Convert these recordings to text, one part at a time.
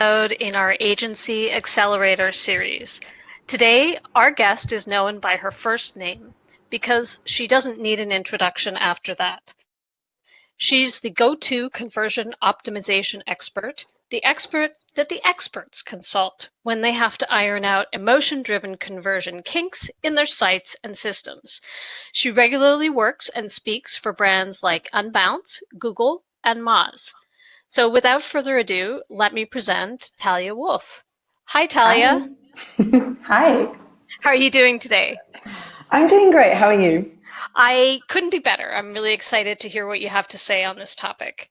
In our Agency Accelerator series. Today, our guest is known by her first name because she doesn't need an introduction after that. She's the go-to conversion optimization expert, the expert that the experts consult when they have to iron out emotion-driven conversion kinks in their sites and systems. She regularly works and speaks for brands like Unbounce, Google, and Moz. So without further ado, let me present Talia Wolf. Hi, Talia. Hi. Hi. How are you doing today? I'm doing great. How are you? I couldn't be better. I'm really excited to hear what you have to say on this topic.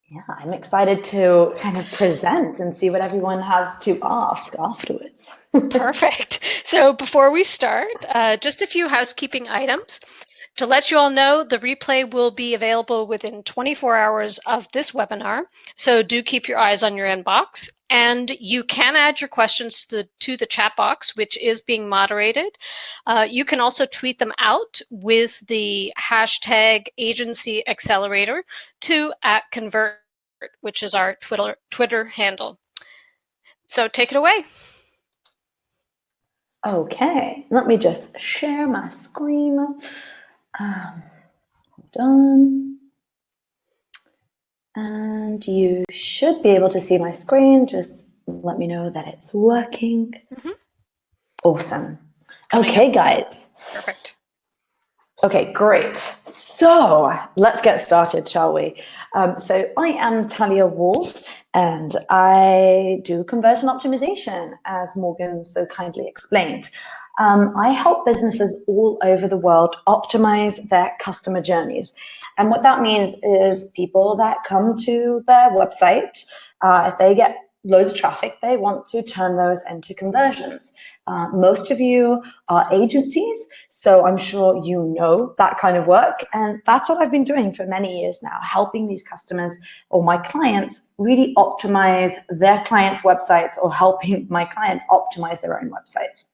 Yeah, I'm excited to kind of present and see what everyone has to ask afterwards. Perfect. So before we start, just a few housekeeping items. To let you all know, the replay will be available within 24 hours of this webinar, so do keep your eyes on your inbox. And you can add your questions to the chat box, which is being moderated. You can also tweet them out with the hashtag Agency Accelerator to @Convert, which is our Twitter handle. So take it away. Okay, let me just share my screen. Done. And you should be able to see my screen. Just let me know that it's working. Mm-hmm. Awesome. Okay, guys. Perfect. Okay, great. So let's get started, shall we? So I am Talia Wolf, and I do conversion optimization, as Morgan so kindly explained. I help businesses all over the world optimize their customer journeys. And what that means is people that come to their website, if they get loads of traffic, they want to turn those into conversions. Most of you are agencies, so I'm sure you know that kind of work. And that's what I've been doing for many years now, helping these customers or my clients really optimize their clients' websites or helping my clients optimize their own websites.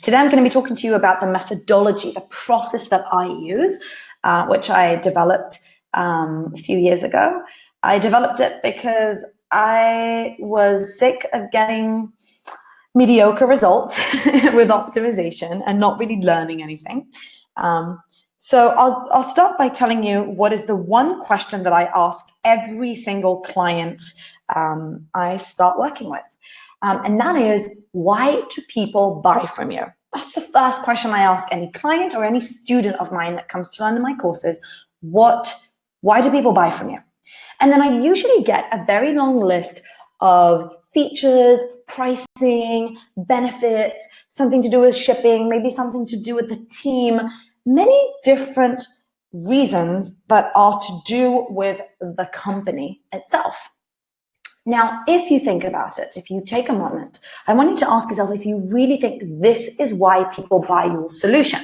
Today, I'm going to be talking to you about the methodology, the process that I use, which I developed a few years ago. I developed it because I was sick of getting mediocre results with optimization and not really learning anything. So I'll start by telling you what is the one question that I ask every single client I start working with. And that is, why do people buy from you? That's the first question I ask any client or any student of mine that comes to learn my courses. Why do people buy from you? And then I usually get a very long list of features, pricing, benefits, something to do with shipping, maybe something to do with the team, many different reasons that are to do with the company itself. Now, if you think about it, if you take a moment, I want you to ask yourself if you really think this is why people buy your solution.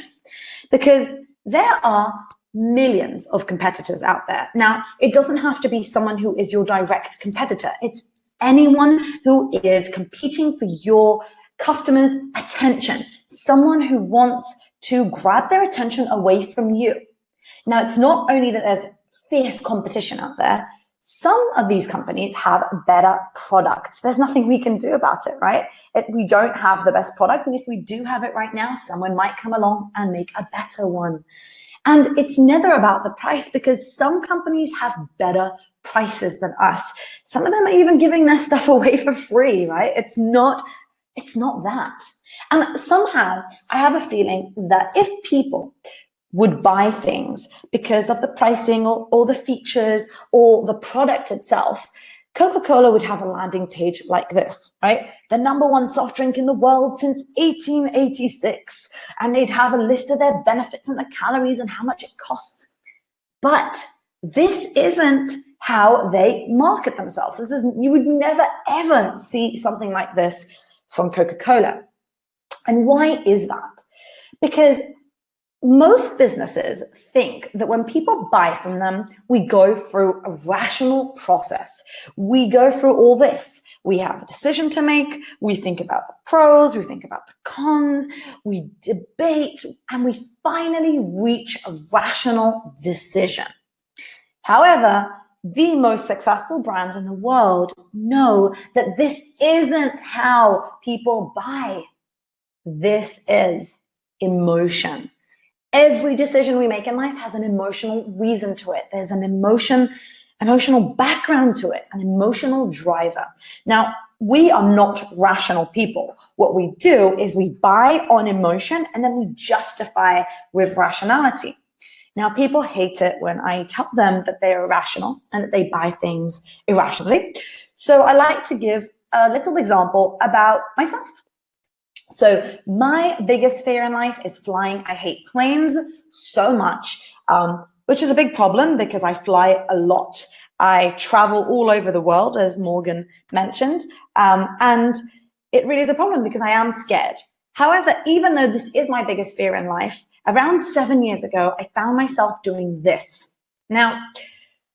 Because there are millions of competitors out there. Now, it doesn't have to be someone who is your direct competitor. It's anyone who is competing for your customers' attention, someone who wants to grab their attention away from you. Now, it's not only that there's fierce competition out there, some of these companies have better products. There's nothing we can do about it, right? We don't have the best product, and if we do have it right now, someone might come along and make a better one. And it's never about the price, because some companies have better prices than us. Some of them are even giving their stuff away for free, right? It's not that. And somehow I have a feeling that if people would buy things because of the pricing or the features or the product itself, Coca-Cola would have a landing page like this, right? The #1 soft drink in the world since 1886. And they'd have a list of their benefits and the calories and how much it costs. But this isn't how they market themselves. You would never, ever see something like this from Coca-Cola. And why is that? Because most businesses think that when people buy from them, we go through a rational process. We go through all this. We have a decision to make. We think about the pros. We think about the cons. We debate, and we finally reach a rational decision. However, the most successful brands in the world know that this isn't how people buy. This is emotion. Every decision we make in life has an emotional reason to it. There's an emotional background to it, an emotional driver. Now, we are not rational people. What we do is we buy on emotion and then we justify with rationality. Now, people hate it when I tell them that they are irrational and that they buy things irrationally. So I like to give a little example about myself. So my biggest fear in life is flying. I hate planes so much, which is a big problem because I fly a lot. I travel all over the world, as Morgan mentioned, and it really is a problem because I am scared. However, even though this is my biggest fear in life, around 7 years ago, I found myself doing this. Now,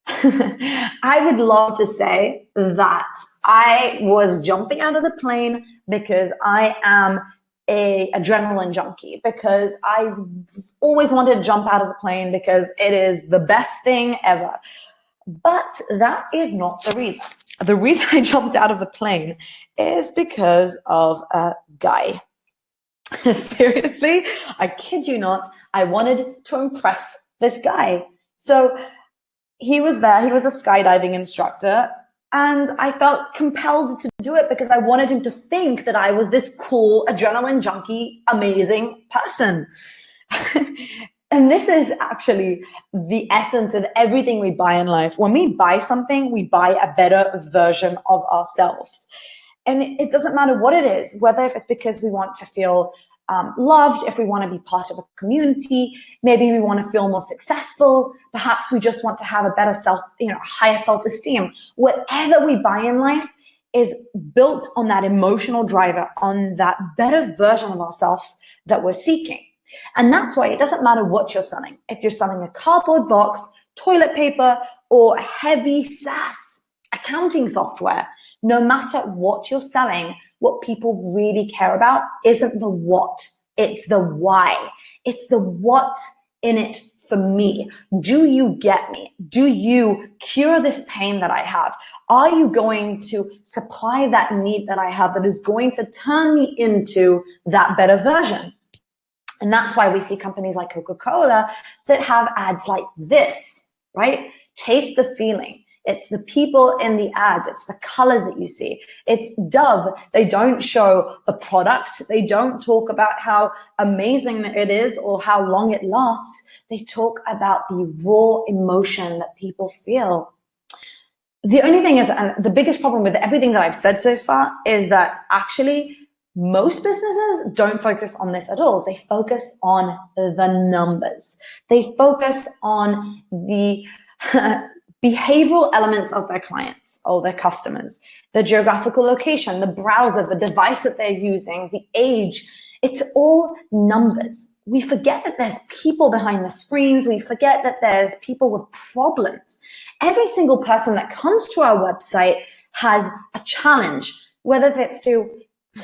I would love to say that I was jumping out of the plane because I am an adrenaline junkie, because I always wanted to jump out of the plane because it is the best thing ever. But that is not the reason. The reason I jumped out of the plane is because of a guy. Seriously, I kid you not, I wanted to impress this guy. So he was there, he was a skydiving instructor, and I felt compelled to do it because I wanted him to think that I was this cool, adrenaline junkie, amazing person. And this is actually the essence of everything we buy in life. When we buy something, we buy a better version of ourselves. And it doesn't matter what it is, whether if it's because we want to feel loved, if we want to be part of a community, maybe we want to feel more successful, perhaps we just want to have a better higher self-esteem. Whatever we buy in life is built on that emotional driver, on that better version of ourselves that we're seeking. And that's why it doesn't matter what you're selling. If you're selling a cardboard box, toilet paper, or heavy SaaS accounting software, no matter what you're selling, what people really care about isn't the what, it's the why. It's the what's in it for me. Do you get me? Do you cure this pain that I have? Are you going to supply that need that I have that is going to turn me into that better version? And that's why we see companies like Coca-Cola that have ads like this, right? Taste the feeling. It's the people in the ads. It's the colors that you see. It's Dove. They don't show the product. They don't talk about how amazing it is or how long it lasts. They talk about the raw emotion that people feel. The only thing is, and the biggest problem with everything that I've said so far is that actually most businesses don't focus on this at all. They focus on the numbers. They focus on the behavioral elements of their clients or their customers, the geographical location, the browser, the device that they're using, the age. It's all numbers. We forget that there's people behind the screens. We forget that there's people with problems. Every single person that comes to our website has a challenge, whether it's to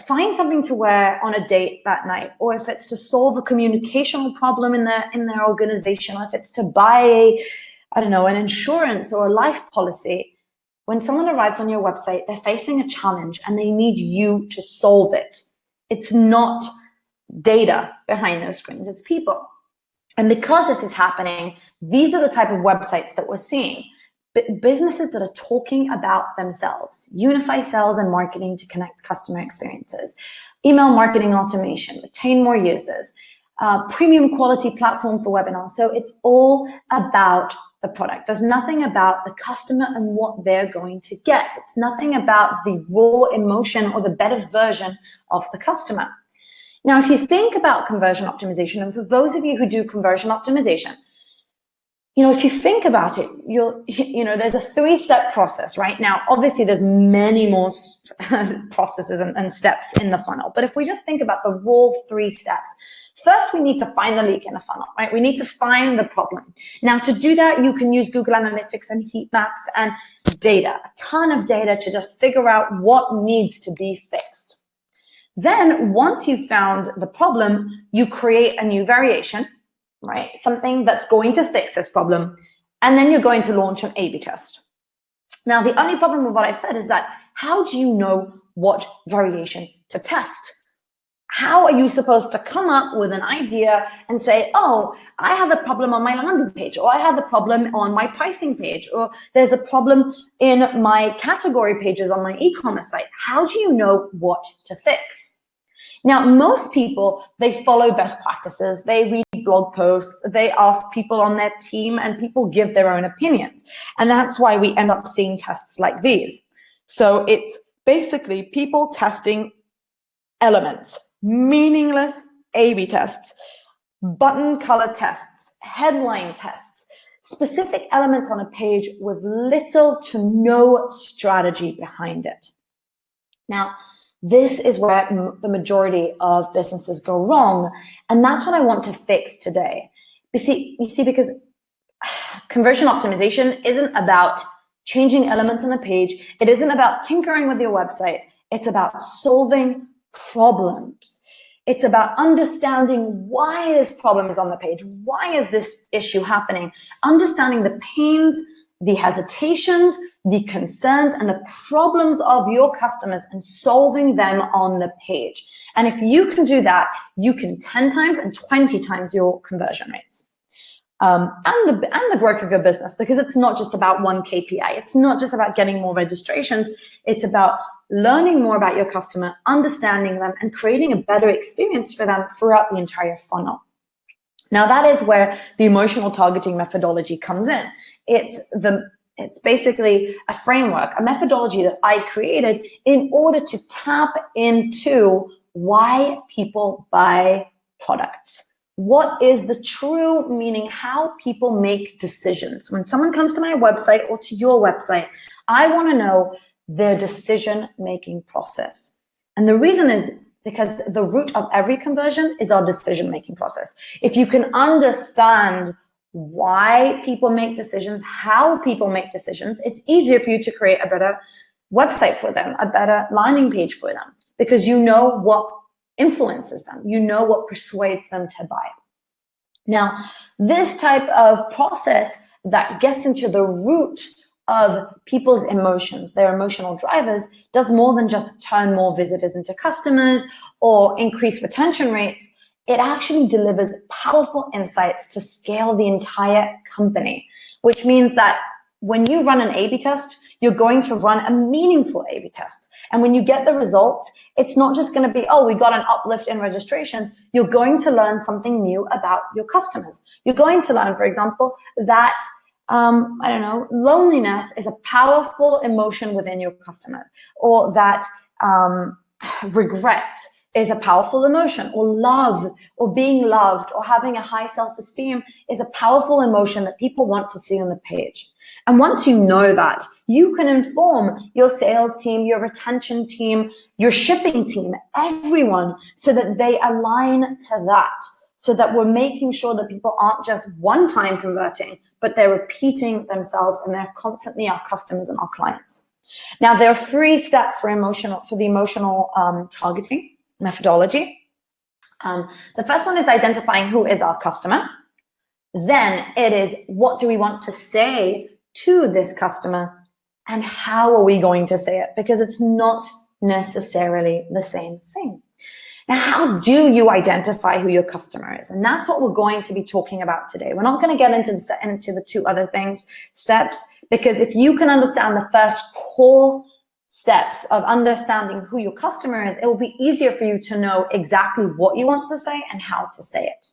find something to wear on a date that night, or if it's to solve a communicational problem in their organization, or if it's to buy an insurance or a life policy. When someone arrives on your website, they're facing a challenge and they need you to solve it. It's not data behind those screens, it's people. And because this is happening, these are the type of websites that we're seeing. Businesses that are talking about themselves, unify sales and marketing to connect customer experiences, email marketing automation, retain more users, premium quality platform for webinars. So it's all about the product. There's nothing about the customer and what they're going to get. It's nothing about the raw emotion or the better version of the customer. Now, if you think about conversion optimization, and for those of you who do conversion optimization, if you think about it, there's a 3-step process, right? Now, obviously, there's many more processes and steps in the funnel. But if we just think about the raw 3 steps, first, we need to find the leak in the funnel, right? We need to find the problem. Now, to do that, you can use Google Analytics and heat maps and data, a ton of data to just figure out what needs to be fixed. Then, once you've found the problem, you create a new variation, right? Something that's going to fix this problem. And then you're going to launch an A/B test. Now, the only problem with what I've said is that how do you know what variation to test? How are you supposed to come up with an idea and say, oh, I have a problem on my landing page, or I have a problem on my pricing page, or there's a problem in my category pages on my e-commerce site? How do you know what to fix? Now, most people, they follow best practices, they read blog posts, they ask people on their team, and people give their own opinions. And that's why we end up seeing tests like these. So it's basically people testing elements, meaningless A/B tests, button color tests, headline tests, specific elements on a page with little to no strategy behind it. Now, this is where the majority of businesses go wrong, and that's what I want to fix today. You see, because conversion optimization isn't about changing elements on a page. It isn't about tinkering with your website. It's about solving problems. It's about understanding why this problem is on the page. Why is this issue happening? Understanding the pains, the hesitations, the concerns, and the problems of your customers and solving them on the page. And if you can do that, you can 10 times and 20 times your conversion rates. And the growth of your business, because it's not just about one KPI. It's not just about getting more registrations. It's about learning more about your customer, understanding them, and creating a better experience for them throughout the entire funnel. Now, that is where the emotional targeting methodology comes in. It's basically a framework, a methodology that I created in order to tap into why people buy products. What is the true meaning, how people make decisions? When someone comes to my website or to your website, I want to know their decision-making process. And the reason is because the root of every conversion is our decision-making process. If you can understand why people make decisions, how people make decisions, it's easier for you to create a better website for them, a better landing page for them, because you know what influences them, you know what persuades them to buy. Now, this type of process that gets into the root of people's emotions, their emotional drivers, does more than just turn more visitors into customers or increase retention rates. It actually delivers powerful insights to scale the entire company, which means that when you run an A/B test, you're going to run a meaningful A/B test. And when you get the results, it's not just going to be, oh, we got an uplift in registrations. You're going to learn something new about your customers. You're going to learn, for example, that loneliness is a powerful emotion within your customer, or that regret is a powerful emotion, or love, or being loved, or having a high self-esteem is a powerful emotion that people want to see on the page. And once you know that, you can inform your sales team, your retention team, your shipping team, everyone, so that they align to that, so that we're making sure that people aren't just one-time converting, but they're repeating themselves, and they're constantly our customers and our clients. Now, there are 3 steps for the emotional targeting methodology. The first one is identifying who is our customer. Then it is, what do we want to say to this customer, and how are we going to say it? Because it's not necessarily the same thing. Now, how do you identify who your customer is? And that's what we're going to be talking about today. We're not going to get into the 2 other steps, because if you can understand the first core steps of understanding who your customer is, it will be easier for you to know exactly what you want to say and how to say it.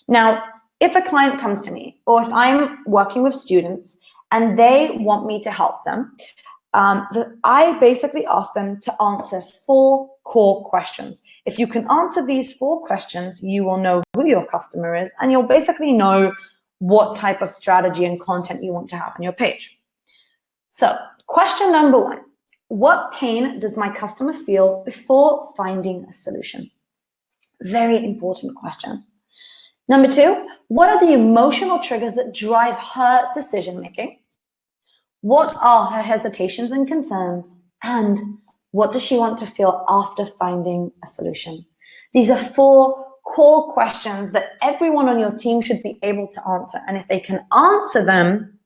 Now, if a client comes to me, or if I'm working with students and they want me to help them, I basically ask them to answer 4 core questions. If you can answer these 4 questions, you will know who your customer is, and you'll basically know what type of strategy and content you want to have on your page. So, question number 1, what pain does my customer feel before finding a solution? Very important question. Number 2, what are the emotional triggers that drive her decision-making? What are her hesitations and concerns? And what does she want to feel after finding a solution? These are 4 core questions that everyone on your team should be able to answer. And if they can answer them,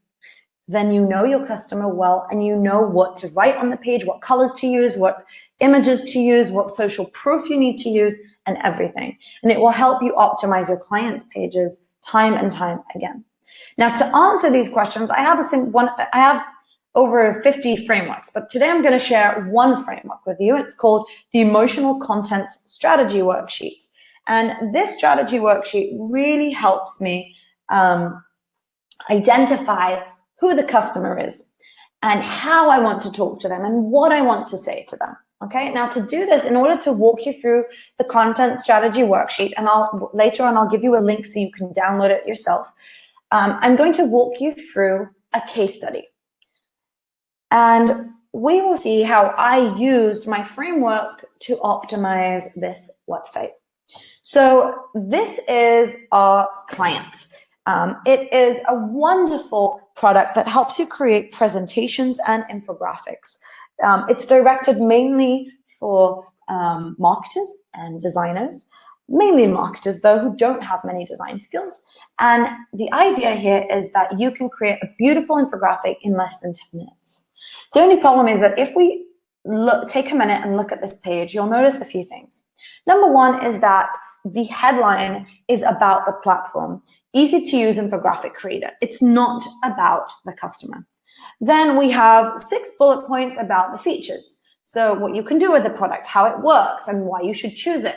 then you know your customer well, and you know what to write on the page, what colors to use, what images to use, what social proof you need to use, and everything. And it will help you optimize your clients' pages time and time again. Now, to answer these questions, I have over 50 frameworks, but today I'm going to share one framework with you. It's called the Emotional Content Strategy Worksheet. And this strategy worksheet really helps me identify who the customer is and how I want to talk to them and what I want to say to them. Okay, now to do this, in order to walk you through the content strategy worksheet, and later on I'll give you a link so you can download it yourself, I'm going to walk you through a case study. And we will see how I used my framework to optimize this website. So this is our client. It is a wonderful product that helps you create presentations and infographics. It's directed mainly for marketers and designers, mainly marketers though, who don't have many design skills. And the idea here is that you can create a beautiful infographic in less than 10 minutes. The only problem is that if we take a minute and look at this page, you'll notice a few things. Number one is that the headline is about the platform, easy to use infographic creator. It's not about the customer. Then we have 6 bullet points about the features. So what you can do with the product, how it works, and why you should choose it.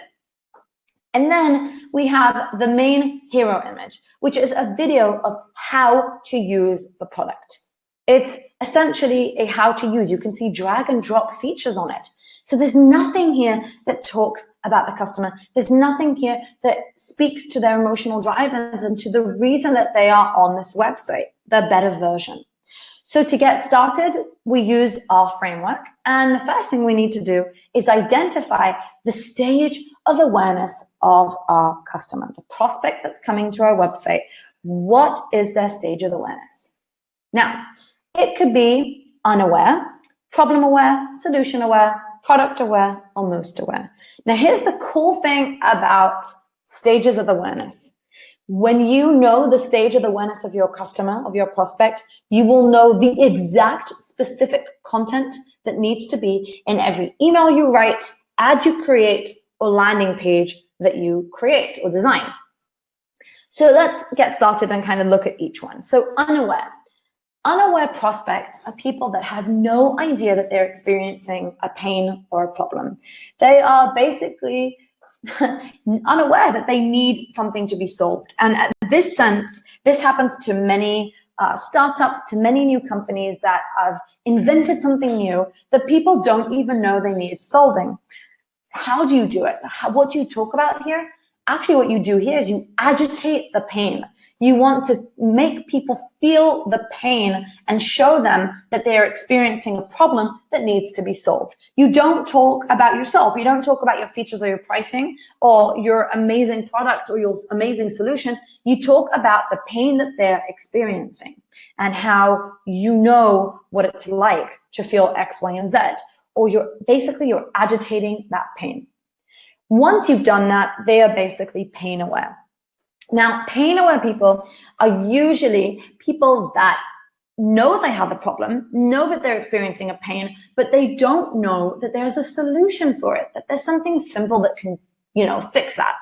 And then we have the main hero image, which is a video of how to use the product. It's essentially a how to use. You can see drag and drop features on it. So there's nothing here that talks about the customer. There's nothing here that speaks to their emotional drivers and to the reason that they are on this website, the better version. So to get started, we use our framework. And the first thing we need to do is identify the stage of awareness of our customer, the prospect that's coming to our website. What is their stage of awareness? Now, it could be unaware, problem aware, solution aware, product aware, or most aware. Now, here's the cool thing about stages of awareness. When you know the stage of awareness of your customer, of your prospect, you will know the exact specific content that needs to be in every email you write, ad you create, or landing page that you create or design. So let's get started and kind of look at each one. So unaware. Unaware prospects are people that have no idea that they're experiencing a pain or a problem. They are basically unaware that they need something to be solved. And at this sense, this happens to many startups, to many new companies that have invented something new that people don't even know they need solving. How do you do it? What do you talk about here? Actually, what you do here is you agitate the pain. You want to make people feel the pain and show them that they are experiencing a problem that needs to be solved. You don't talk about yourself. You don't talk about your features or your pricing or your amazing product or your amazing solution. You talk about the pain that they're experiencing and how you know what it's like to feel X, Y, and Z. Or you're agitating that pain. Once you've done that, they are basically pain aware. Now, pain aware people are usually people that know they have a problem, know that they're experiencing a pain, but they don't know that there's a solution for it, that there's something simple that can, fix that.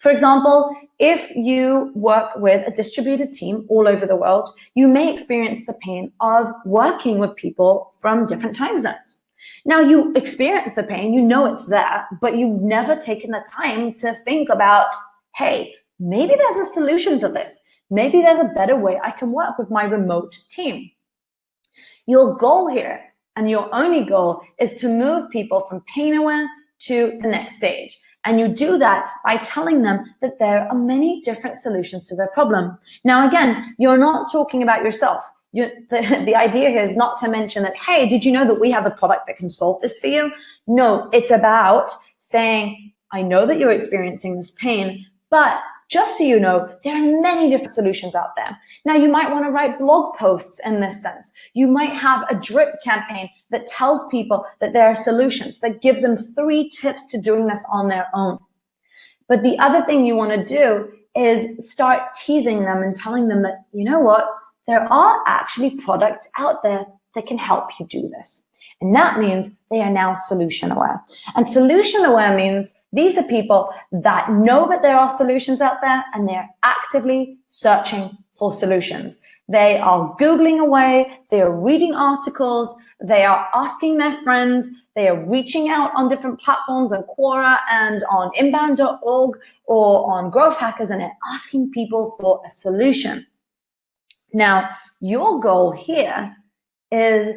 For example, if you work with a distributed team all over the world, you may experience the pain of working with people from different time zones. Now, you experience the pain, you know it's there, but you've never taken the time to think about, hey, maybe there's a solution to this. Maybe there's a better way I can work with my remote team. Your goal here, and your only goal, is to move people from pain aware to the next stage. And you do that by telling them that there are many different solutions to their problem. Now, again, you're not talking about yourself. The idea here is not to mention that, hey, did you know that we have a product that can solve this for you? No, it's about saying, I know that you're experiencing this pain, but just so you know, there are many different solutions out there. Now, you might want to write blog posts in this sense. You might have a drip campaign that tells people that there are solutions, that gives them 3 tips to doing this on their own. But the other thing you want to do is start teasing them and telling them that, you know what, there are actually products out there that can help you do this. And that means they are now solution aware. And solution aware means these are people that know that there are solutions out there and they're actively searching for solutions. They are Googling away, they are reading articles, they are asking their friends, they are reaching out on different platforms on Quora and on inbound.org or on Growth Hackers, and they're asking people for a solution. Now, your goal here is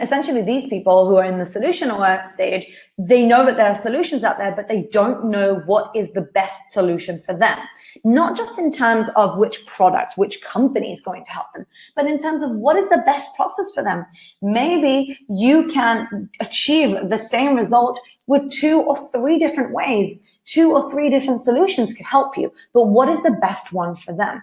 essentially these people who are in the solution aware stage, they know that there are solutions out there, but they don't know what is the best solution for them. Not just in terms of which product, which company is going to help them, but in terms of what is the best process for them. Maybe you can achieve the same result with 2 or 3 different ways. 2 or 3 different solutions could help you, but what is the best one for them?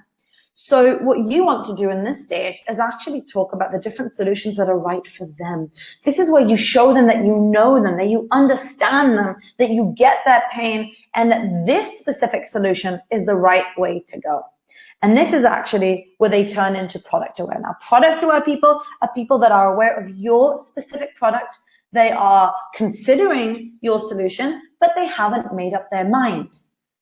So what you want to do in this stage is actually talk about the different solutions that are right for them. This is where you show them that you know them, that you understand them, that you get their pain, and that this specific solution is the right way to go. And this is actually where they turn into product aware. Now, product aware people are people that are aware of your specific product. They are considering your solution, but they haven't made up their mind.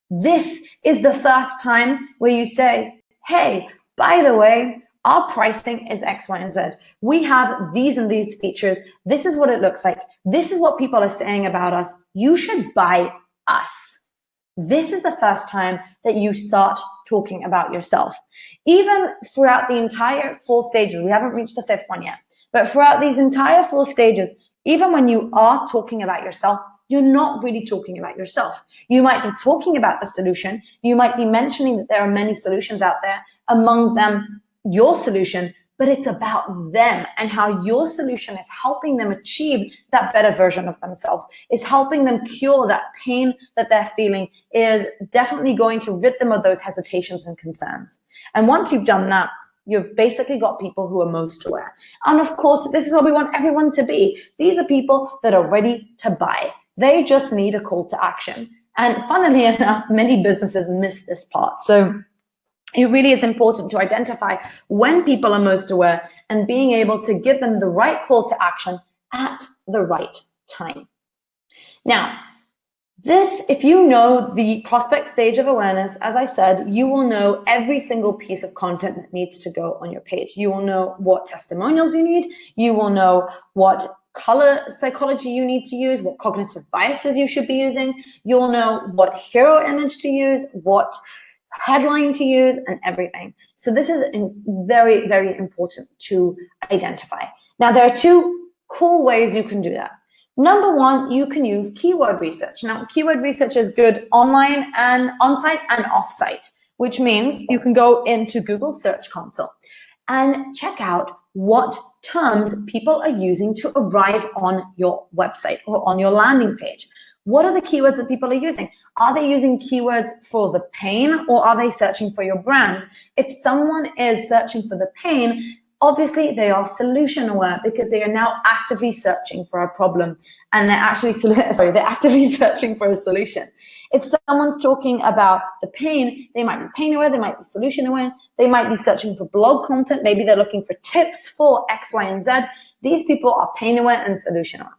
This is the first time where you say, hey, by the way, our pricing is X, Y, and Z. We have these and these features. This is what it looks like. This is what people are saying about us. You should buy us. This is the first time that you start talking about yourself. Even throughout the entire 4 stages, we haven't reached the 5th one yet, but throughout these entire 4 stages, even when you are talking about yourself, you're not really talking about yourself. You might be talking about the solution. You might be mentioning that there are many solutions out there, among them your solution, but it's about them and how your solution is helping them achieve that better version of themselves, is helping them cure that pain that they're feeling, is definitely going to rid them of those hesitations and concerns. And once you've done that, you've basically got people who are most aware. And of course, this is what we want everyone to be. These are people that are ready to buy. They just need a call to action. And funnily enough, many businesses miss this part. So it really is important to identify when people are most aware and being able to give them the right call to action at the right time. Now, if you know the prospect stage of awareness, as I said, you will know every single piece of content that needs to go on your page. You will know what testimonials you need. You will know what color psychology you need to use, what cognitive biases you should be using. You'll know what hero image to use, what headline to use, and everything. So this is very, very important to identify. Now, there are 2 cool ways you can do that. Number 1, you can use keyword research. Now, keyword research is good online and on-site and off-site, which means you can go into Google Search Console and check out what terms people are using to arrive on your website or on your landing page. What are the keywords that people are using? Are they using keywords for the pain, or are they searching for your brand? If someone is searching for the pain, obviously they are solution aware because they are now actively searching for a problem, and they're actively searching for a solution. If someone's talking about the pain, they might be pain aware, they might be solution aware, they might be searching for blog content, maybe they're looking for tips for X, Y, and Z. These people are pain aware and solution aware.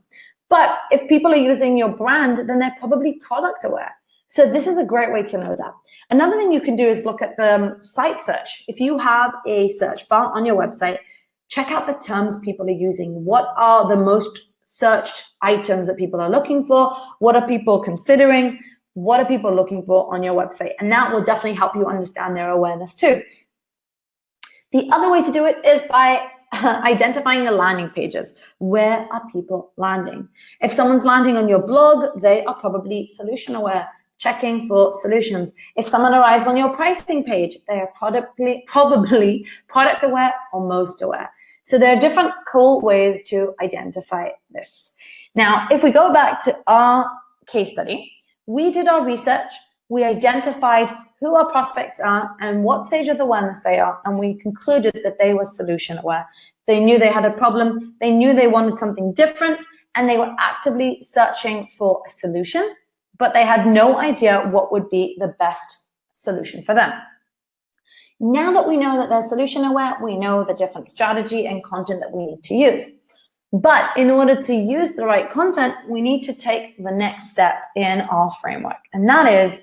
But if people are using your brand, then they're probably product aware. So this is a great way to know that. Another thing you can do is look at the site search. If you have a search bar on your website, check out the terms people are using. What are the most searched items that people are looking for? What are people considering? What are people looking for on your website? And that will definitely help you understand their awareness too. The other way to do it is by identifying the landing pages. Where are people landing? If someone's landing on your blog, they are probably solution aware, checking for solutions. If someone arrives on your pricing page, they are probably product aware or most aware. So there are different cool ways to identify this. Now, if we go back to our case study, we did our research, we identified who our prospects are and what stage of awareness they are, and we concluded that they were solution aware. They knew they had a problem, they knew they wanted something different, and they were actively searching for a solution, but they had no idea what would be the best solution for them. Now that we know that they're solution aware, we know the different strategy and content that we need to use. But in order to use the right content, we need to take the next step in our framework, and that is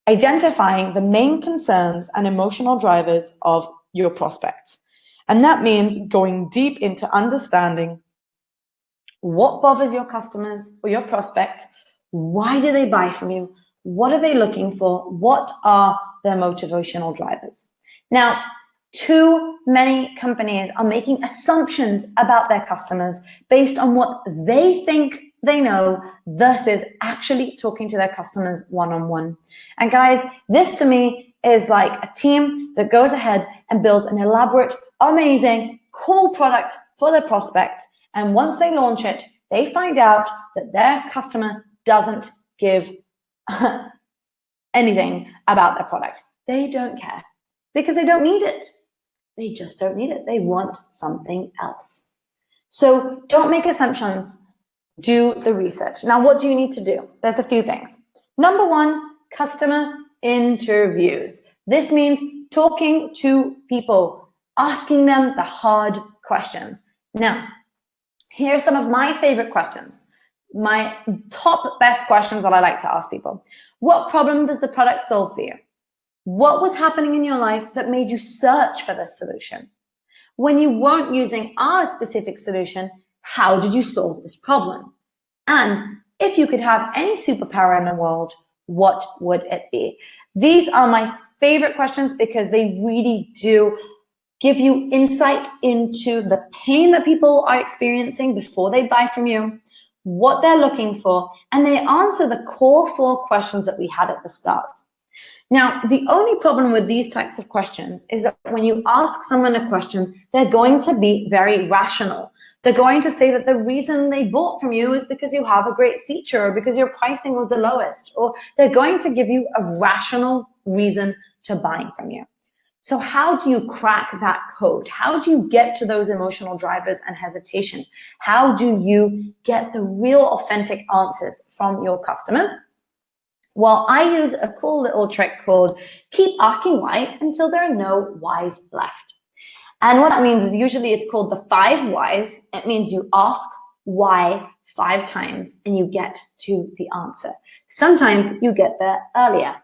identifying the main concerns and emotional drivers of your prospects. And that means going deep into understanding what bothers your customers or your prospect, why do they buy from you, what are they looking for, what are their motivational drivers. Now, too many companies are making assumptions about their customers based on what they think they know versus actually talking to their customers one-on-one. And guys, this to me is like a team that goes ahead and builds an elaborate, amazing, cool product for their prospect. And once they launch it, they find out that their customer doesn't give anything about their product. They don't care because they don't need it. They just don't need it. They want something else. So don't make assumptions. Do the research. Now, what do you need to do? There's a few things. Number one, customer interviews. This means talking to people, asking them the hard questions. Now, here are some of my favorite questions. My top best questions that I like to ask people. What problem does the product solve for you? What was happening in your life that made you search for this solution? When you weren't using our specific solution, how did you solve this problem? And if you could have any superpower in the world, what would it be? These are my favorite questions because they really do give you insight into the pain that people are experiencing before they buy from you, what they're looking for, and they answer the core 4 questions that we had at the start. Now, the only problem with these types of questions is that when you ask someone a question, they're going to be very rational. They're going to say that the reason they bought from you is because you have a great feature or because your pricing was the lowest, or they're going to give you a rational reason to buying from you. So how do you crack that code? How do you get to those emotional drivers and hesitations? How do you get the real authentic answers from your customers? Well, I use a cool little trick called keep asking why until there are no whys left. And what that means is usually it's called the 5 whys. It means you ask why 5 times and you get to the answer. Sometimes you get there earlier.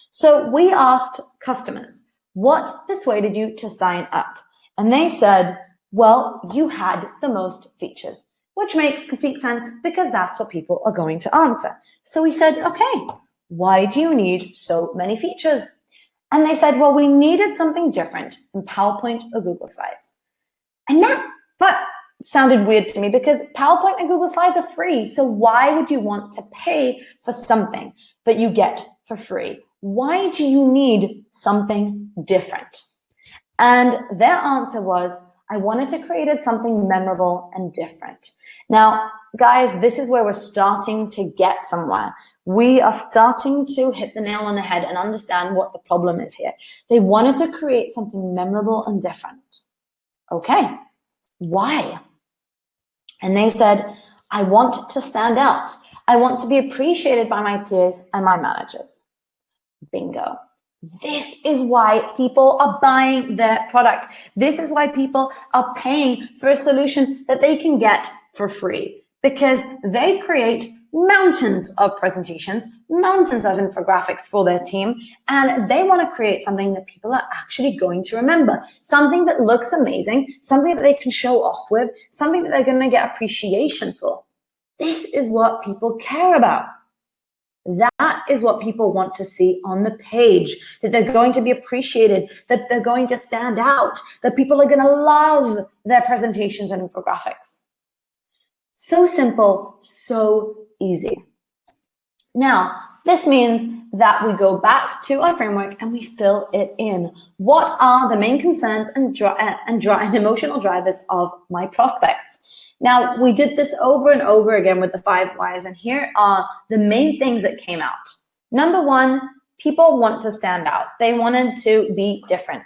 So we asked customers, what persuaded you to sign up? And they said, well, you had the most features, which makes complete sense because that's what people are going to answer. So we said, okay, why do you need so many features? And they said, well, we needed something different in PowerPoint or Google Slides. And that sounded weird to me because PowerPoint and Google Slides are free. So why would you want to pay for something that you get for free? Why do you need something different? And their answer was, I wanted to create something memorable and different. Now, guys, this is where we're starting to get somewhere. We are starting to hit the nail on the head and understand what the problem is here. They wanted to create something memorable and different. Okay, why? And they said, I want to stand out. I want to be appreciated by my peers and my managers. Bingo. This is why people are buying their product. This is why people are paying for a solution that they can get for free, because they create mountains of presentations, mountains of infographics for their team, and they want to create something that people are actually going to remember, something that looks amazing, something that they can show off with, something that they're going to get appreciation for. This is what people care about. That is what people want to see on the page, that they're going to be appreciated, that they're going to stand out, that people are going to love their presentations and infographics. So simple, so easy. Now, this means that we go back to our framework and we fill it in. What are the main concerns and emotional drivers of my prospects? Now, we did this over and over again with the 5 whys, and here are the main things that came out. Number 1, people want to stand out. They wanted to be different.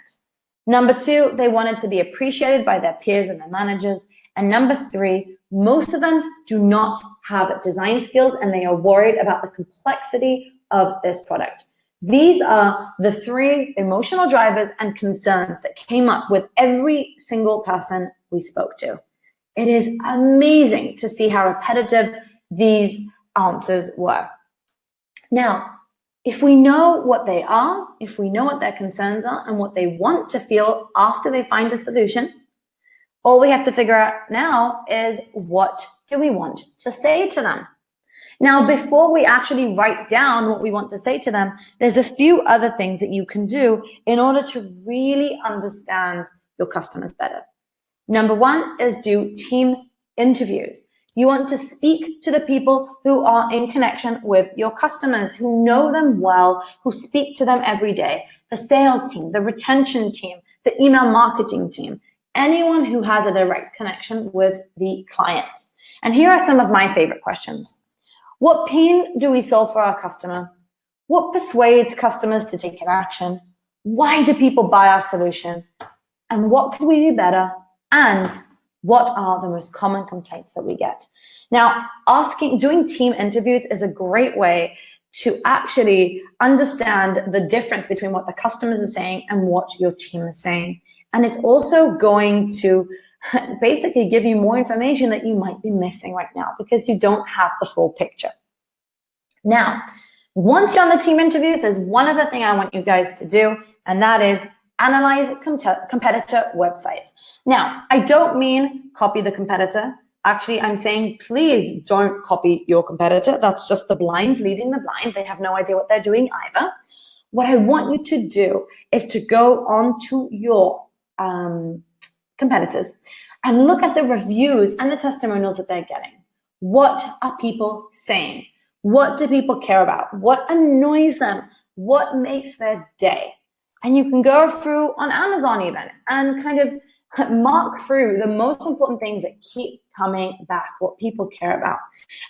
Number 2, they wanted to be appreciated by their peers and their managers. And number 3, most of them do not have design skills and they are worried about the complexity of this product. These are the 3 emotional drivers and concerns that came up with every single person we spoke to. It is amazing to see how repetitive these answers were. Now, if we know what they are, if we know what their concerns are and what they want to feel after they find a solution, all we have to figure out now is, what do we want to say to them? Now, before we actually write down what we want to say to them, there's a few other things that you can do in order to really understand your customers better. Number 1 is do team interviews. You want to speak to the people who are in connection with your customers, who know them well, who speak to them every day. The sales team, the retention team, the email marketing team, anyone who has a direct connection with the client. And here are some of my favorite questions. What pain do we solve for our customer? What persuades customers to take action? Why do people buy our solution? And what could we do better? And what are the most common complaints that we get? Now, doing team interviews is a great way to actually understand the difference between what the customers are saying and what your team is saying. And it's also going to basically give you more information that you might be missing right now because you don't have the full picture. Now, once you're on the team interviews, there's one other thing I want you guys to do, and that is analyze competitor websites. Now, I don't mean copy the competitor. Actually, I'm saying please don't copy your competitor. That's just the blind leading the blind. They have no idea what they're doing either. What I want you to do is to go on to your competitors and look at the reviews and the testimonials that they're getting. What are people saying? What do people care about? What annoys them? What makes their day? And you can go through on Amazon even and kind of mark through the most important things that keep coming back, what people care about.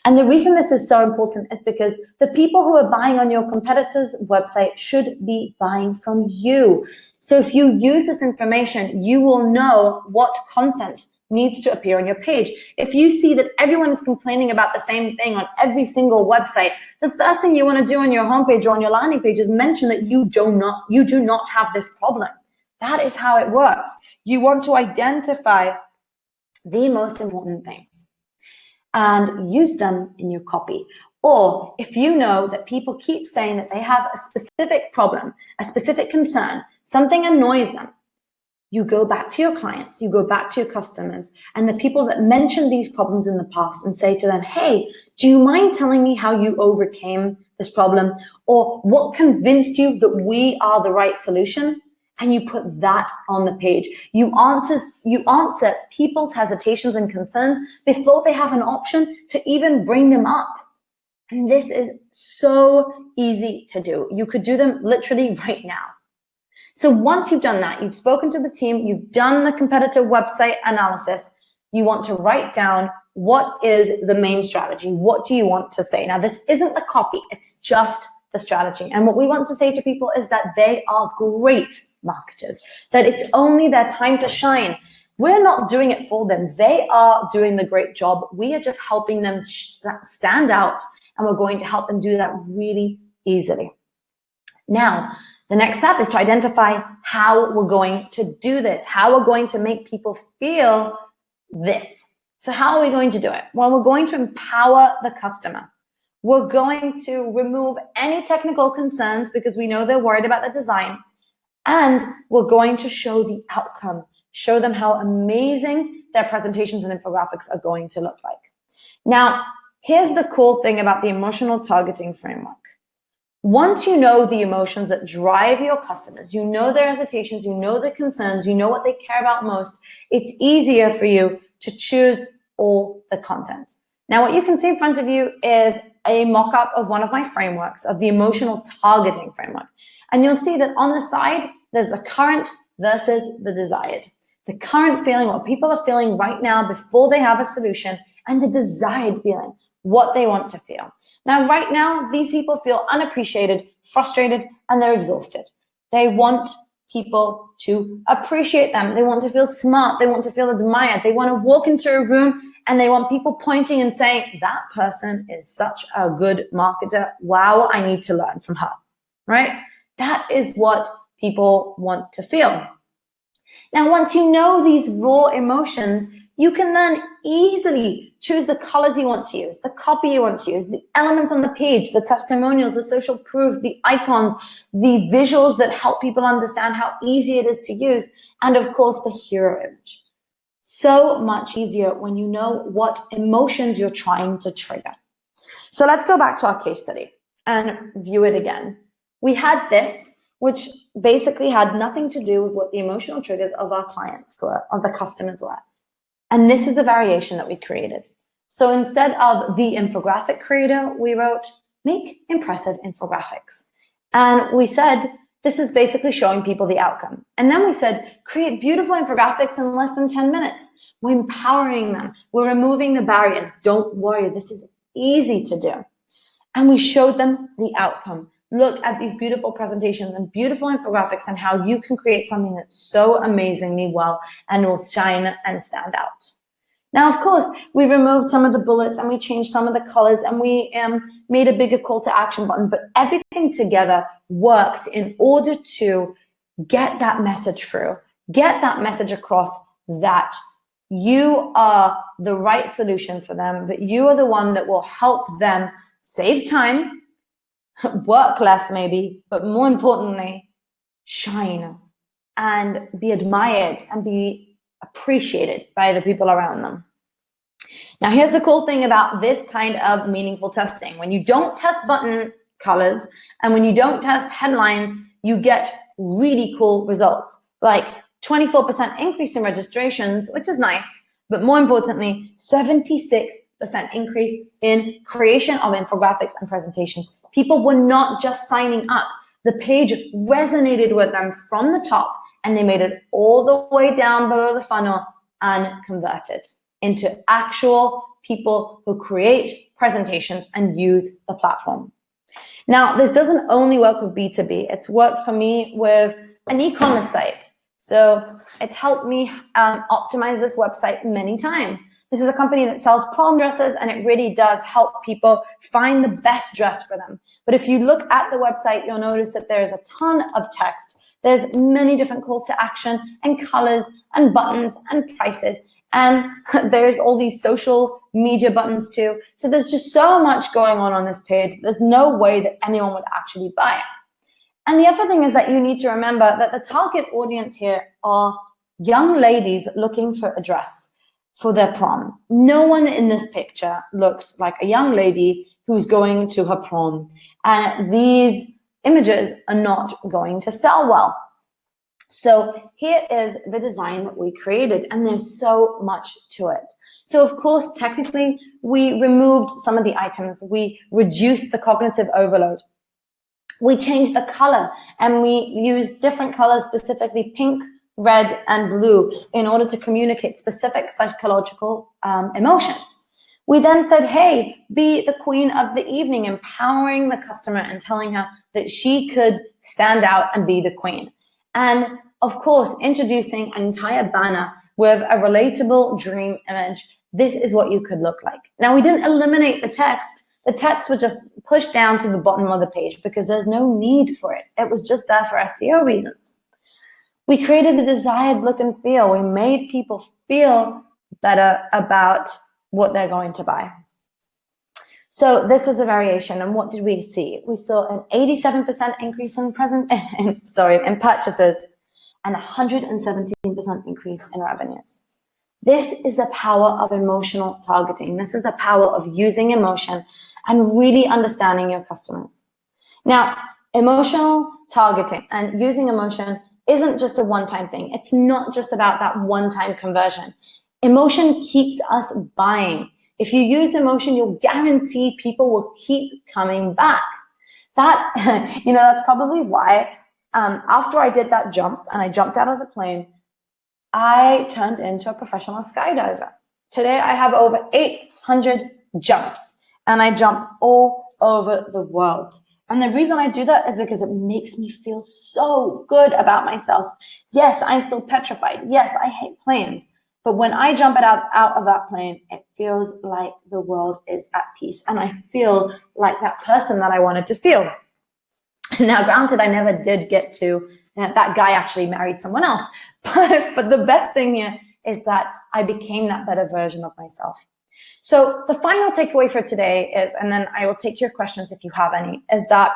And the reason this is so important is because the people who are buying on your competitor's website should be buying from you. So if you use this information, you will know what content needs to appear on your page. If you see that everyone is complaining about the same thing on every single website, the first thing you want to do on your homepage or on your landing page is mention that you do not have this problem. That is how it works. You want to identify the most important things and use them in your copy. Or if you know that people keep saying that they have a specific problem, a specific concern, something annoys them, you go back to your clients, you go back to your customers and the people that mentioned these problems in the past and say to them, hey, do you mind telling me how you overcame this problem? Or what convinced you that we are the right solution? And you put that on the page. You answer people's hesitations and concerns before they have an option to even bring them up. And this is so easy to do. You could do them literally right now. So once you've done that, you've spoken to the team, you've done the competitor website analysis, you want to write down what is the main strategy. What do you want to say? Now, this isn't the copy, it's just the strategy. And what we want to say to people is that they are great marketers, that it's only their time to shine. We're not doing it for them. They are doing the great job. We are just helping them stand out, and we're going to help them do that really easily. Now, the next step is to identify how we're going to do this, how we're going to make people feel this. So how are we going to do it? Well, we're going to empower the customer. We're going to remove any technical concerns because we know they're worried about the design. And we're going to show the outcome, show them how amazing their presentations and infographics are going to look like. Now, here's the cool thing about the emotional targeting framework. Once you know the emotions that drive your customers, you know their hesitations, you know their concerns, you know what they care about most, it's easier for you to choose all the content. Now, what you can see in front of you is a mock-up of one of my frameworks, of the emotional targeting framework. And you'll see that on the side, there's the current versus the desired. The current feeling, what people are feeling right now before they have a solution, and the desired feeling, what they want to feel. Now, right now, these people feel unappreciated, frustrated, and they're exhausted. They want people to appreciate them. They want to feel smart. They want to feel admired. They want to walk into a room and they want people pointing and saying, that person is such a good marketer. Wow, I need to learn from her. right? That is what people want to feel. Now, once you know these raw emotions, you can then easily choose the colors you want to use, the copy you want to use, the elements on the page, the testimonials, the social proof, the icons, the visuals that help people understand how easy it is to use, and of course, the hero image. So much easier when you know what emotions you're trying to trigger. So let's go back to our case study and view it again. We had this, which basically had nothing to do with what the emotional triggers of our clients were, of the customers were. And this is the variation that we created. So instead of the infographic creator, we wrote, make impressive infographics. And we said, this is basically showing people the outcome. And then we said, create beautiful infographics in less than 10 minutes. We're empowering them. We're removing the barriers. Don't worry, this is easy to do. And we showed them the outcome. Look at these beautiful presentations and beautiful infographics and how you can create something that's so amazingly well and will shine and stand out. Now, of course, we removed some of the bullets and we changed some of the colors and we made a bigger call to action button, but everything together worked in order to get that message through, get that message across that you are the right solution for them, that you are the one that will help them save time, work less maybe, but more importantly, shine and be admired and be appreciated by the people around them. Now, here's the cool thing about this kind of meaningful testing. When you don't test button colors and when you don't test headlines, you get really cool results, like 24% increase in registrations, which is nice, but more importantly, 76% increase in creation of infographics and presentations. People were not just signing up. The page resonated with them from the top, and they made it all the way down below the funnel and converted into actual people who create presentations and use the platform. Now, this doesn't only work with B2B. It's worked for me with an e-commerce site. So it's helped me optimize this website many times. This is a company that sells prom dresses, and it really does help people find the best dress for them. But if you look at the website, you'll notice that there's a ton of text. There's many different calls to action and colors and buttons and prices. And there's all these social media buttons too. So there's just so much going on this page. There's no way that anyone would actually buy it. And the other thing is that you need to remember that the target audience here are young ladies looking for a dress for their prom. No one in this picture looks like a young lady who's going to her prom. And these images are not going to sell well. So here is the design that we created, and there's so much to it. So of course, technically, we removed some of the items. We reduced the cognitive overload. We changed the color, and we used different colors, specifically pink, red, and blue, in order to communicate specific psychological emotions. We then said, hey, be the queen of the evening, empowering the customer and telling her that she could stand out and be the queen. And of course, introducing an entire banner with a relatable dream image. This is what you could look like. Now, we didn't eliminate the text. The text was just pushed down to the bottom of the page because there's no need for it. It was just there for SEO reasons. We created a desired look and feel. We made people feel better about what they're going to buy. So this was a variation, and what did we see? We saw an 87% increase in purchases and 117% increase in revenues. This is the power of emotional targeting. This is the power of using emotion and really understanding your customers. Now, emotional targeting and using emotion isn't just a one-time thing. It's not just about that one-time conversion. Emotion keeps us buying. If you use emotion, you'll guarantee people will keep coming back. That, that's probably why after I did that jump and I jumped out of the plane, I turned into a professional skydiver. Today, I have over 800 jumps, and I jump all over the world. And the reason I do that is because it makes me feel so good about myself. Yes, I'm still petrified. Yes, I hate planes. But when I jump out of that plane, it feels like the world is at peace. And I feel like that person that I wanted to feel. Now, granted, I never did get to, that guy actually married someone else. But the best thing here is that I became that better version of myself. So the final takeaway for today is, and then I will take your questions if you have any, is that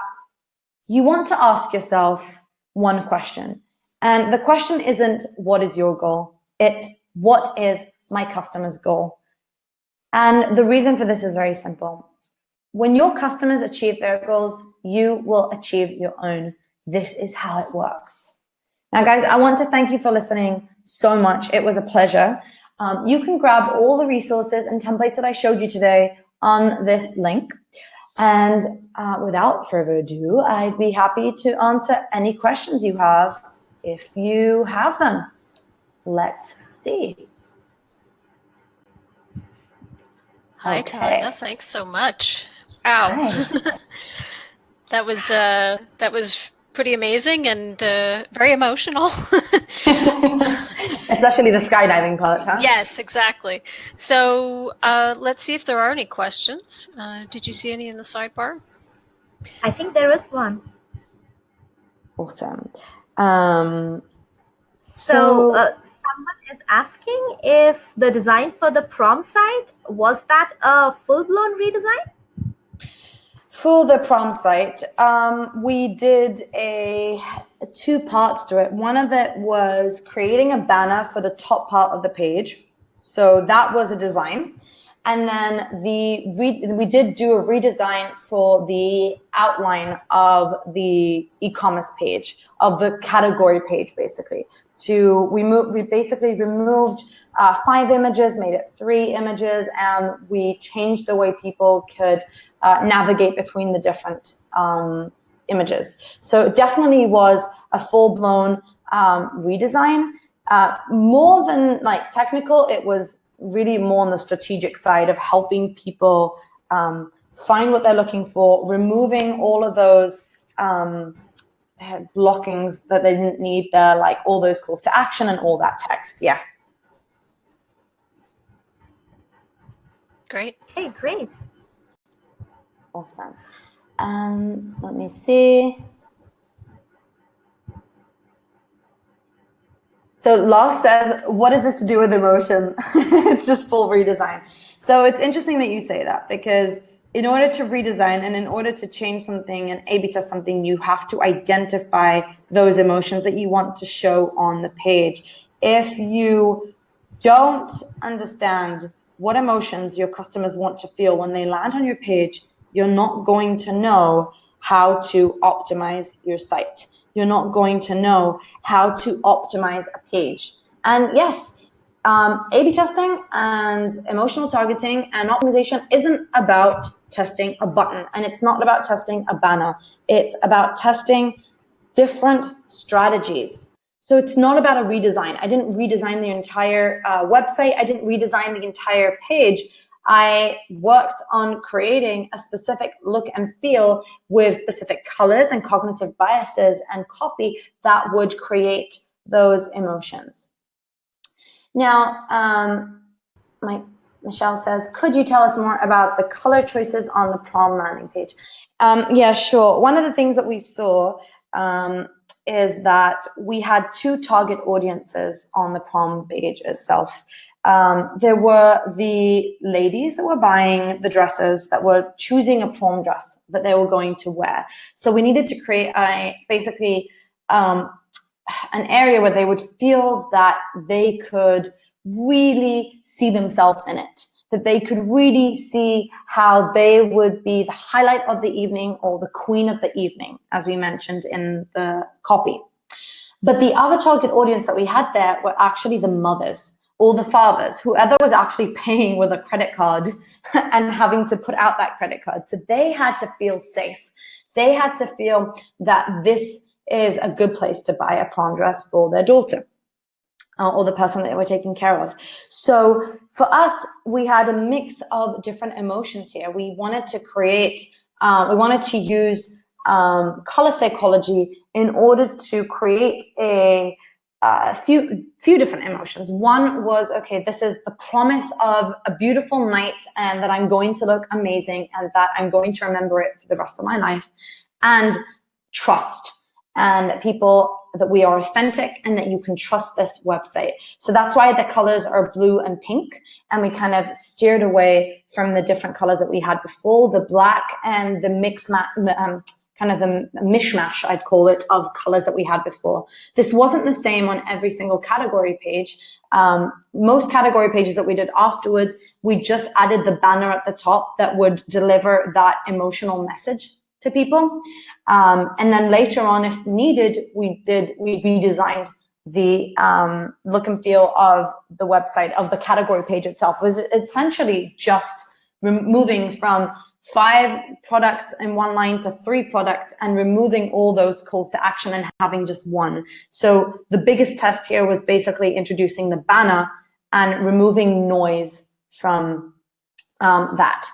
you want to ask yourself one question. And the question isn't, what is your goal? It's, what is my customer's goal? And the reason for this is very simple. When your customers achieve their goals, you will achieve your own. This is how it works. Now, guys, I want to thank you for listening so much. It was a pleasure. You can grab all the resources and templates that I showed you today on this link. And without further ado, I'd be happy to answer any questions you have if you have them. Let's see. Hi, Okay. Talia. Thanks so much. Wow. That was pretty amazing and very emotional. Especially the skydiving part, huh? Yes, exactly. So let's see if there are any questions. Did you see any in the sidebar? I think there is one. Awesome. So someone is asking if the design for the prom site, was that a full-blown redesign? For the prom site, we did two parts to it. One of it was creating a banner for the top part of the page. So that was a design. And then we did do a redesign for the outline of the e-commerce page, of the category page, basically. We basically removed 5 images, made it 3 images, and we changed the way people could navigate between the different images. So it definitely was a full-blown redesign. More than like technical, it was really more on the strategic side of helping people find what they're looking for, removing all of those blockings that they didn't need there, like all those calls to action and all that text. Yeah. Great. Okay, great. Awesome. Let me see. So Lars says, what is this to do with emotion? It's just full redesign. So it's interesting that you say that, because in order to redesign and in order to change something and A/B test something, you have to identify those emotions that you want to show on the page. If you don't understand what emotions your customers want to feel when they land on your page, you're not going to know how to optimize your site. You're not going to know how to optimize a page. And yes, A/B testing and emotional targeting and optimization isn't about testing a button, and it's not about testing a banner. It's about testing different strategies. So it's not about a redesign. I didn't redesign the entire website. I didn't redesign the entire page. I worked on creating a specific look and feel with specific colors and cognitive biases and copy that would create those emotions. Now, Michelle says, could you tell us more about the color choices on the prom landing page? Yeah, sure. One of the things that we saw is that we had 2 target audiences on the prom page itself. There were the ladies that were buying the dresses, that were choosing a prom dress that they were going to wear. So we needed to create basically an area where they would feel that they could really see themselves in it, that they could really see how they would be the highlight of the evening or the queen of the evening, as we mentioned in the copy. But the other target audience that we had there were actually the mothers or the fathers, whoever was actually paying with a credit card and having to put out that credit card. So they had to feel safe. They had to feel that this is a good place to buy a prom dress for their daughter or the person that they were taking care of. So for us, we had a mix of different emotions here. We wanted to create, we wanted to use color psychology in order to create a few different emotions. One was, okay, this is the promise of a beautiful night and that I'm going to look amazing and that I'm going to remember it for the rest of my life. And trust, and that we are authentic and that you can trust this website. So that's why the colors are blue and pink, and we kind of steered away from the different colors that we had before, the black and the kind of the mishmash, I'd call it, of colors that we had before. This wasn't the same on every single category page. Most category pages that we did afterwards, we just added the banner at the top that would deliver that emotional message to people. And then later on, if needed, we redesigned the look and feel of the website, of the category page itself. It was essentially just moving from 5 products in one line to 3 products and removing all those calls to action and having just one. So the biggest test here was basically introducing the banner and removing noise from that.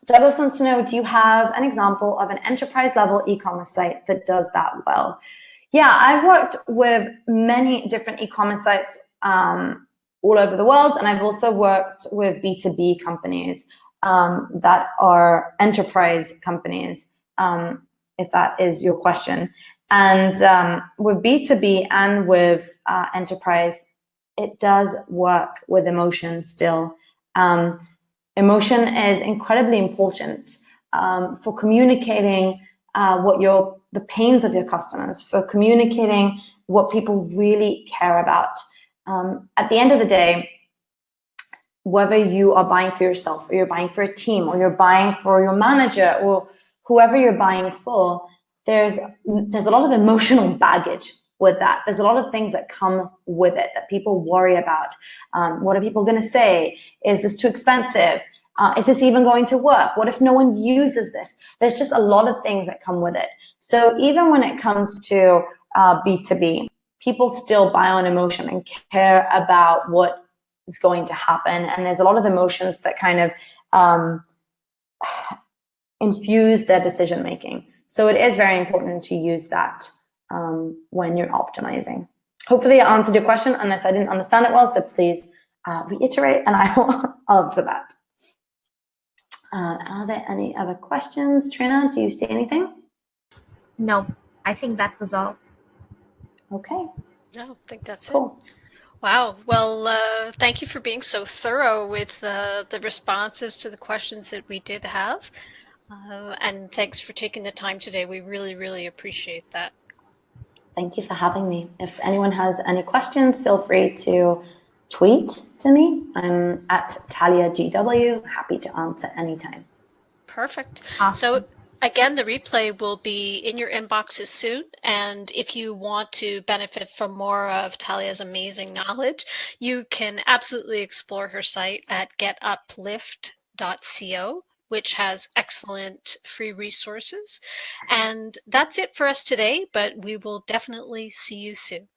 Douglas wants to know, do you have an example of an enterprise level e-commerce site that does that well? Yeah, I've worked with many different e-commerce sites all over the world, and I've also worked with B2B companies that are enterprise companies, if that is your question. And with B2B and with enterprise, it does work with emotion still. Emotion is incredibly important for communicating the pains of your customers, for communicating what people really care about. At the end of the day, whether you are buying for yourself, or you're buying for a team, or you're buying for your manager, or whoever you're buying for, there's a lot of emotional baggage with that. There's a lot of things that come with it that people worry about. What are people going to say? Is this too expensive? Is this even going to work? What if no one uses this? There's just a lot of things that come with it. So even when it comes to B2B, people still buy on emotion and care about what is going to happen. And there's a lot of emotions that kind of infuse their decision making. So it is very important to use that when you're optimizing. Hopefully I answered your question, unless I didn't understand it well, so please reiterate and I will answer that. Are there any other questions? Trina, do you see anything? No, I think that was all. Okay. No, I think that's cool. it. Wow. Well, thank you for being so thorough with the responses to the questions that we did have. And thanks for taking the time today. We really, really appreciate that. Thank you for having me. If anyone has any questions, feel free to tweet to me. I'm at Talia GW. Happy to answer anytime. Perfect. Awesome. So again, the replay will be in your inboxes soon. And if you want to benefit from more of Talia's amazing knowledge, you can absolutely explore her site at getuplift.co, which has excellent free resources. And that's it for us today, but we will definitely see you soon.